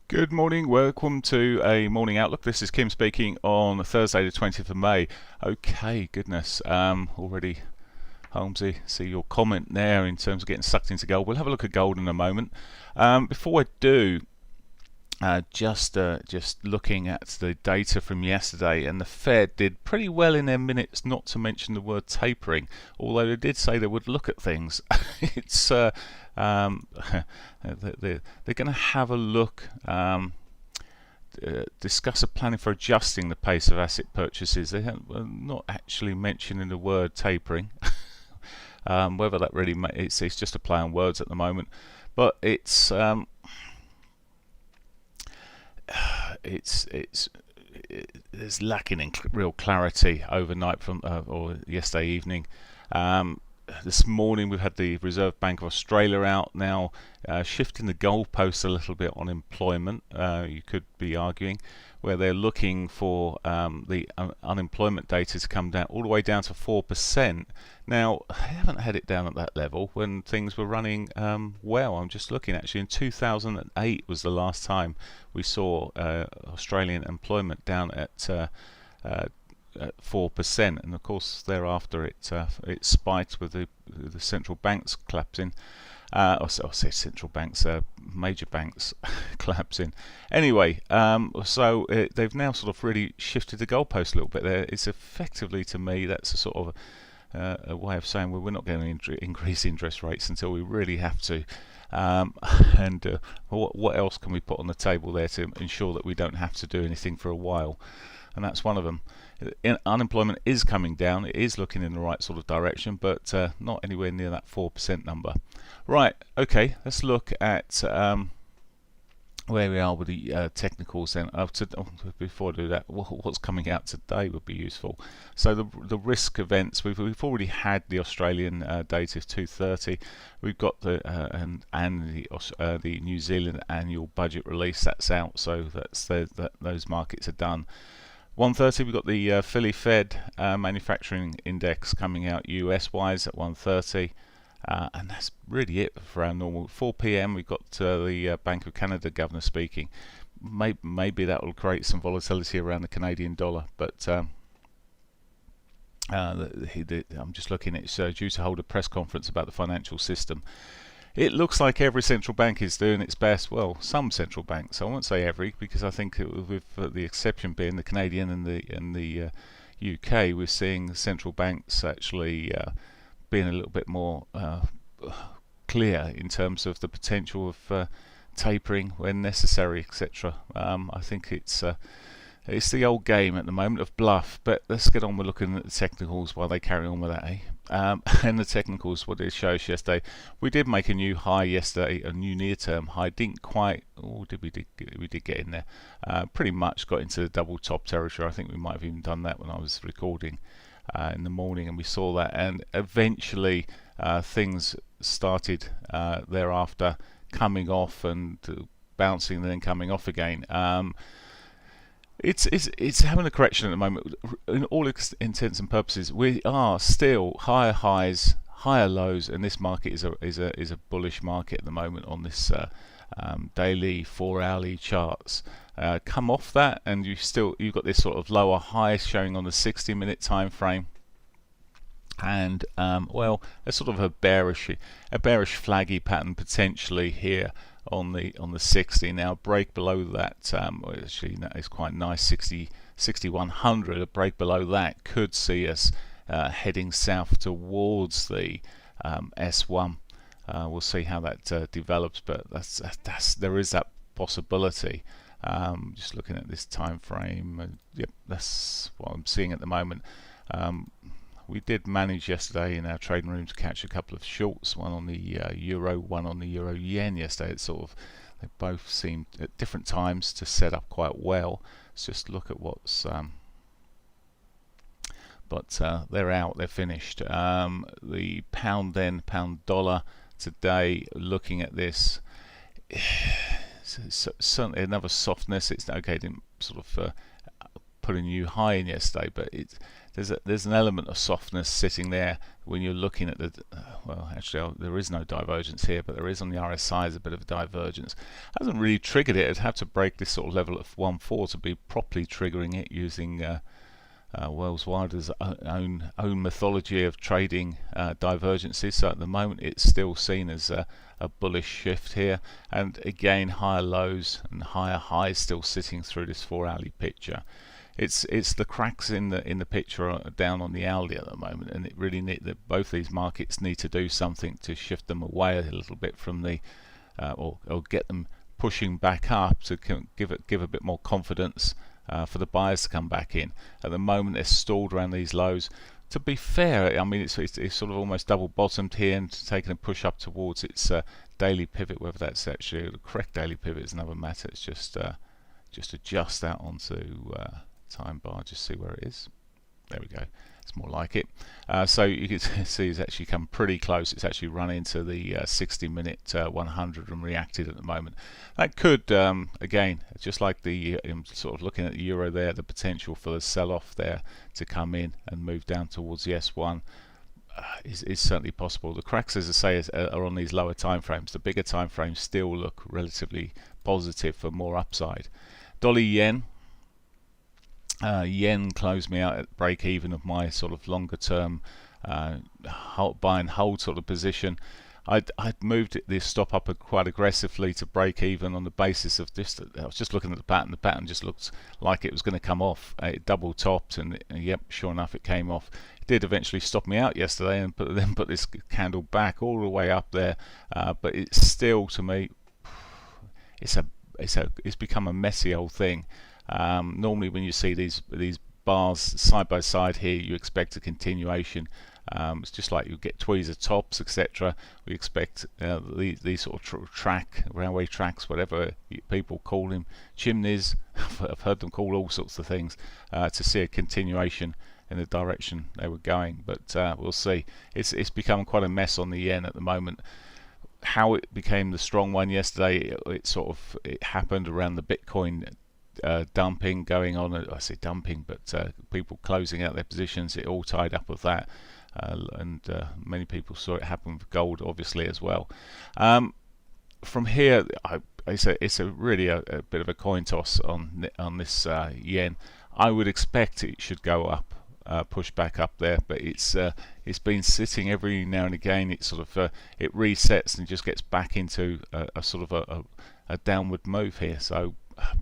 Good morning, welcome to a morning outlook. This is Kim speaking on Thursday the 20th of May. Okay, goodness, already Holmesy, see your comment there in terms of getting sucked into gold. We'll have a look at gold in a moment. Before I do, just looking at the data from yesterday, and the Fed did pretty well in their minutes, not to mention the word tapering, although they did say they would look at things. It's they're going to have a look, discuss a planning for adjusting the pace of asset purchases. They have not actually mentioning the word tapering. Whether that really it's just a play on words at the moment, but it's lacking in real clarity overnight from or yesterday evening. This morning we've had the Reserve Bank of Australia out now, shifting the goalposts a little bit on employment, you could be arguing, where they're looking for the unemployment data to come down all the way down to 4%. Now, I haven't had it down at that level when things were running well. I'm just looking, actually in 2008 was the last time we saw Australian employment down at 4%, and of course thereafter it spiked with the central banks collapsing. I'll say central banks, major banks collapsing. Anyway, so they've now sort of really shifted the goalpost a little bit there. It's effectively, to me, that's a sort of a way of saying, well, we're not going to increase interest rates until we really have to. And what else can we put on the table there to ensure that we don't have to do anything for a while? And that's one of them. Unemployment is coming down. It is looking in the right sort of direction, but not anywhere near that 4% number. Right, okay, let's look at where we are with the technicals then. Before I do that, what's coming out today would be useful. So the risk events, we've already had the Australian data of 2:30. We've got the the New Zealand annual budget release. That's out, so those markets are done. 1:30 we've got the Philly Fed manufacturing index coming out US wise at 1:30, and that's really it for our normal. 4 p.m. we've got the Bank of Canada governor speaking. Maybe that will create some volatility around the Canadian dollar, but I'm just looking, it's due to hold a press conference about the financial system. It looks like every central bank is doing its best. Well, some central banks. I won't say every, because I think with the exception being the Canadian and the UK, we're seeing central banks actually being a little bit more clear in terms of the potential of tapering when necessary, etc. I think it's the old game at the moment of bluff, but let's get on with looking at the technicals while they carry on with that. And the technicals, what it shows yesterday, we did make a new high yesterday, a new near-term high. Didn't quite, we did get in there. Pretty much got into the double top territory. I think we might have even done that when I was recording in the morning, and we saw that. And eventually things started thereafter coming off and bouncing and then coming off again. It's having a correction at the moment. In all intents and purposes, we are still higher highs, higher lows, and this market is a bullish market at the moment on this daily 4-hourly charts. Come off that, and you've got this sort of lower high showing on the 60-minute time frame, and well, a sort of a bearish flaggy pattern potentially here on the 60. Now break below that, actually that is quite nice, 6100. A break below that could see us heading south towards the S1. We'll see how that develops, but there is that possibility. Just looking at this time frame, yep, that's what I'm seeing at the moment. We did manage yesterday in our trading room to catch a couple of shorts, one on the euro, one on the euro yen yesterday. It's sort of, they both seemed at different times to set up quite well. Let's just look at what's but they're out, they're finished. The pound dollar today, looking at this, certainly another softness. It's okay, it didn't sort of put a new high in yesterday, but there's an element of softness sitting there when you're looking at the well, actually there is no divergence here, but there is on the RSI is a bit of a divergence. Hasn't really triggered it. It'd have to break this sort of level of 1.4 to be properly triggering it using Wells Wilder's own methodology of trading divergences. So at the moment it's still seen as a bullish shift here, and again higher lows and higher highs still sitting through this 4-hourly picture. It's the cracks in the picture down on the hourly at the moment, and it really that both these markets need to do something to shift them away a little bit from the or get them pushing back up to give a bit more confidence for the buyers to come back in. At the moment they're stalled around these lows. To be fair, I mean it's sort of almost double bottomed here and taking a push up towards its daily pivot. Whether that's actually the correct daily pivot is another matter. It's just adjust that onto time bar, just see where it is. There we go, it's more like it. So you can see it's actually come pretty close. It's actually run into the 60-minute 100 and reacted at the moment. That could again, just like the sort of looking at the euro there, the potential for the sell-off there to come in and move down towards the S1 is certainly possible. The cracks, as I say, are on these lower time frames. The bigger time frames still look relatively positive for more upside. Dollar yen. Yen closed me out at break even of my sort of longer term buy and hold sort of position. I'd moved this stop up quite aggressively to break even on the basis of this. I was just looking at the pattern. The pattern just looked like it was going to come off. It double topped, and yep, sure enough, it came off. It did eventually stop me out yesterday, and then put this candle back all the way up there. But it's still, to me, it's become a messy old thing. Normally when you see these bars side by side here, you expect a continuation. It's just like you get tweezer tops, etc. We expect these sort of railway tracks, whatever people call them, chimneys, I've heard them called all sorts of things, to see a continuation in the direction they were going. But we'll see. It's become quite a mess on the yen at the moment. How it became the strong one yesterday, it happened around the Bitcoin dumping going on. I say dumping, but people closing out their positions. It all tied up with that, and many people saw it happen with gold, obviously, as well. From here, it's really a bit of a coin toss on this yen. I would expect it should go up, push back up there, but it's been sitting every now and again. It sort of it resets and just gets back into a sort of a downward move here. So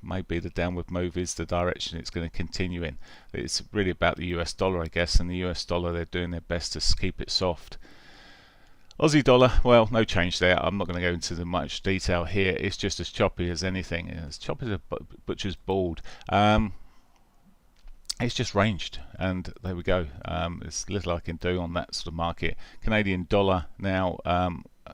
maybe the downward move is the direction it's going to continue in. It's really about the US dollar, I guess, and the US dollar, they're doing their best to keep it soft. Aussie dollar, well, no change there. I'm not going to go into the much detail here. It's just as choppy as anything. As choppy as a butcher's board. It's just ranged, and there we go. There's little I can do on that sort of market. Canadian dollar now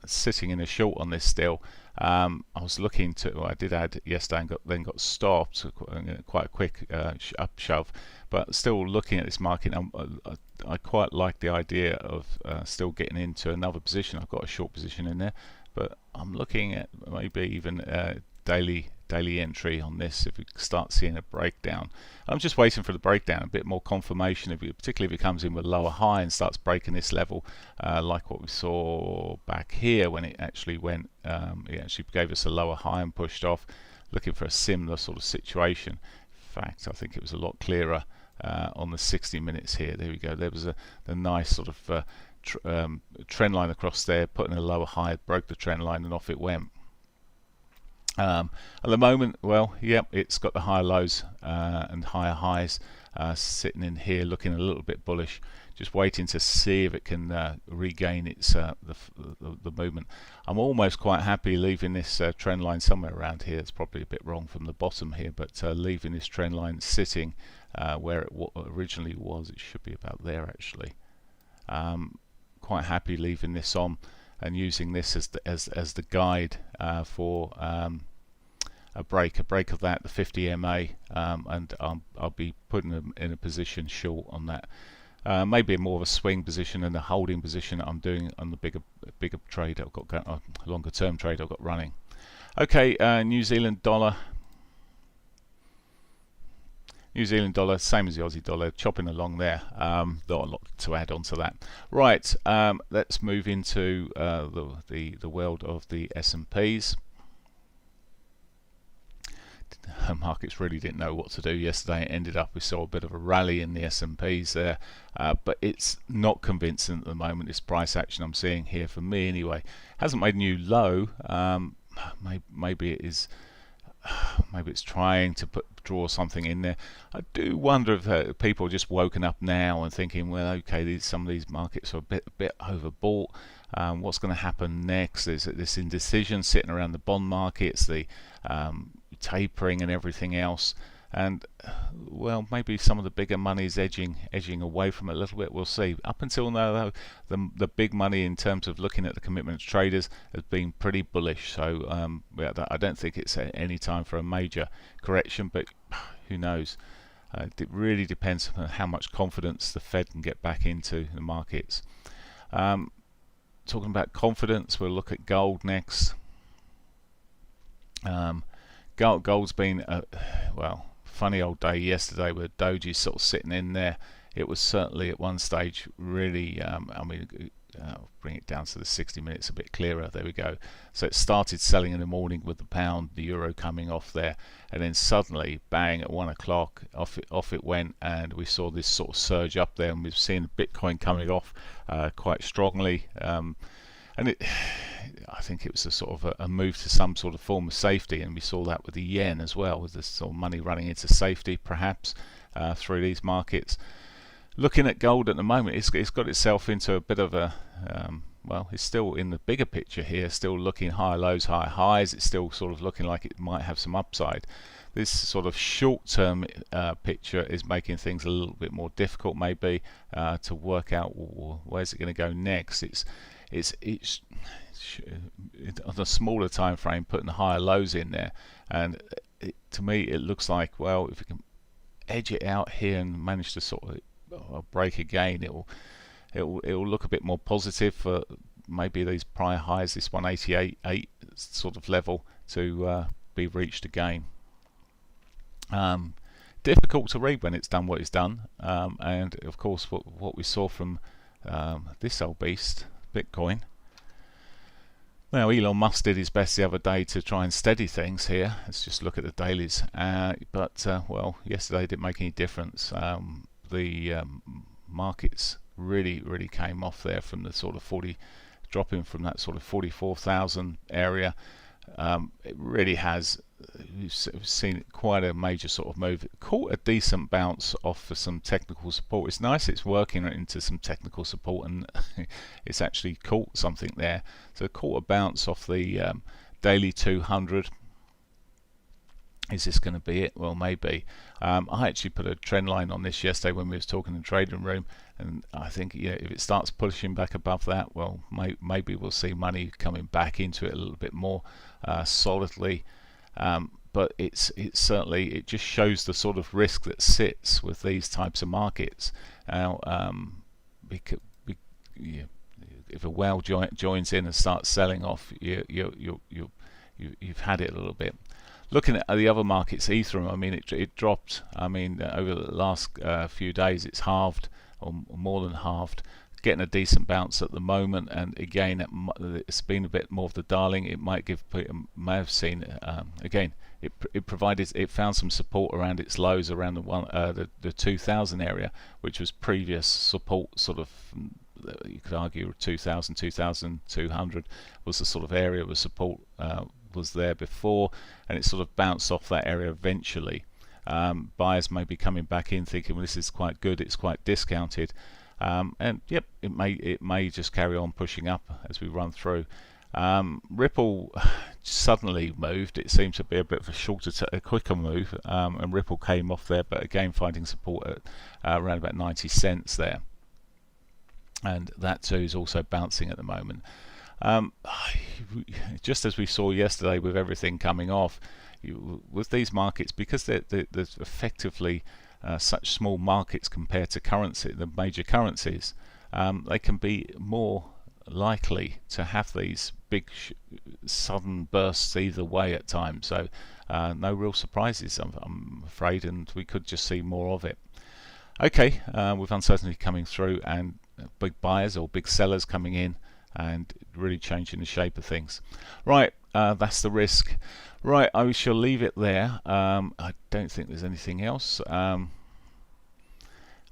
sitting in a short on this still. I was looking to, well, I did add yesterday and then got stopped, quite a quick up shove, but still looking at this market. I quite like the idea of still getting into another position. I've got a short position in there, but I'm looking at maybe even daily entry on this if we start seeing a breakdown. I'm just waiting for the breakdown, a bit more confirmation, particularly if it comes in with lower high and starts breaking this level, like what we saw back here when it actually went, it actually gave us a lower high and pushed off. Looking for a similar sort of situation. In fact, I think it was a lot clearer on the 60 minutes here. There we go. There was a nice sort of trend line across there, putting a lower high, broke the trend line, and off it went. At the moment, well, yep, it's got the higher lows and higher highs sitting in here, looking a little bit bullish. Just waiting to see if it can regain its the movement. I'm almost quite happy leaving this trend line somewhere around here. It's probably a bit wrong from the bottom here, but leaving this trend line sitting where it originally was. It should be about there actually. Quite happy leaving this on and using this as the guide for a break of that, the 50 MA, and I'll be putting them in a position short on that. Maybe more of a swing position and a holding position I'm doing on the bigger trade I've got, longer term trade I've got running. Okay, New Zealand dollar. New Zealand dollar, same as the Aussie dollar, chopping along there. Not a lot to add on to that. Right, let's move into the world of the S&Ps. Markets really didn't know what to do yesterday. It ended up we saw a bit of a rally in the S&Ps there, but it's not convincing at the moment. This price action I'm seeing here, for me anyway, hasn't made a new low. Maybe it is. Maybe it's trying to draw something in there. I do wonder if people are just woken up now and thinking, well, okay, some of these markets are a bit overbought. What's going to happen next? There's this indecision sitting around the bond markets, the tapering and everything else, and well, maybe some of the bigger money is edging away from it a little bit. We'll see. Up until now, though, the big money in terms of looking at the commitment traders has been pretty bullish. So yeah, I don't think it's any time for a major correction, but who knows? It really depends on how much confidence the Fed can get back into the markets. Talking about confidence, we'll look at gold next. Gold's been well, funny old day yesterday with Doji sort of sitting in there. It was certainly at one stage really, I mean, I'll bring it down to the 60 minutes a bit clearer. There we go. So it started selling in the morning with the pound, the euro coming off there, and then suddenly, bang, at 1 o'clock, off it went, and we saw this sort of surge up there, and we've seen Bitcoin coming off quite strongly. And I think it was a sort of a move to some sort of form of safety, and we saw that with the yen as well, with this sort of money running into safety, perhaps through these markets. Looking at gold at the moment, it's got itself into a bit of a well, it's still in the bigger picture here, still looking higher lows, higher highs. It's still sort of looking like it might have some upside. This sort of short-term picture is making things a little bit more difficult, maybe, to work out where's it going to go next. It's on a smaller time frame, putting the higher lows in there, and to me it looks like, well, if we can edge it out here and manage to sort of break again, it will look a bit more positive for maybe these prior highs, this 188.8 sort of level, to be reached again. Difficult to read when it's done what it's done, and of course what we saw from this old beast, Bitcoin. Now, Elon Musk did his best the other day to try and steady things here. Let's just look at the dailies. But well, yesterday didn't make any difference. The markets really came off there from the sort of dropping from that sort of 44,000 area. It really has. We've seen quite a major sort of move. It caught a decent bounce off for some technical support. It's nice it's working into some technical support, and it's actually caught something there. So it caught a bounce off the daily 200. Is this going to be it? Well, maybe. I actually put a trend line on this yesterday when we was talking in the trading room, and I think, yeah, if it starts pushing back above that, well, maybe we'll see money coming back into it a little bit more solidly. But it's certainly, it just shows the sort of risk that sits with these types of markets. Now, if a whale joins in and starts selling off, you've had it a little bit. Looking at the other markets, Ethereum, I mean, it dropped. I mean, over the last few days, it's halved, or more than halved. Getting a decent bounce at the moment, and again, it's been a bit more of the darling. It may have seen again. It found some support around its lows, around the 2000 area, which was previous support, sort of. You could argue 2000, 2200 was the sort of area where support was there before, and it sort of bounced off that area eventually. Buyers may be coming back in thinking, well, this is quite good, it's quite discounted, and yep, it may just carry on pushing up as we run through. Ripple suddenly moved. It seems to be a bit of a quicker move, and Ripple came off there, but again finding support at around about 90 cents there, and that too is also bouncing at the moment. Just as we saw yesterday with everything coming off, with these markets, because they're effectively such small markets compared to the major currencies, they can be more likely to have these big sudden bursts either way at times. So no real surprises, I'm afraid, and we could just see more of it. Okay, with uncertainty coming through and big buyers or big sellers coming in and really changing the shape of things. Right, that's the risk. Right, I shall leave it there. I don't think there's anything else.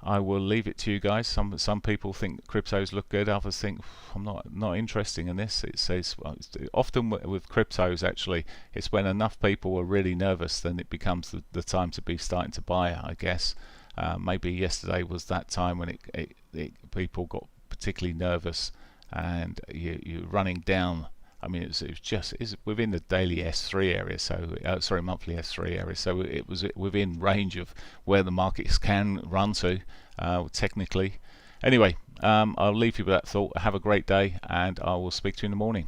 I will leave it to you guys. Some people think cryptos look good. Others think I'm not interested in this. It says often with cryptos, actually, it's when enough people are really nervous, then it becomes the time to be starting to buy, I guess. Maybe yesterday was that time when people got particularly nervous, and you're running down. I mean, it's within the daily S3 area, so sorry, monthly S3 area. So it was within range of where the markets can run to, technically. Anyway, I'll leave you with that thought. Have a great day, and I will speak to you in the morning.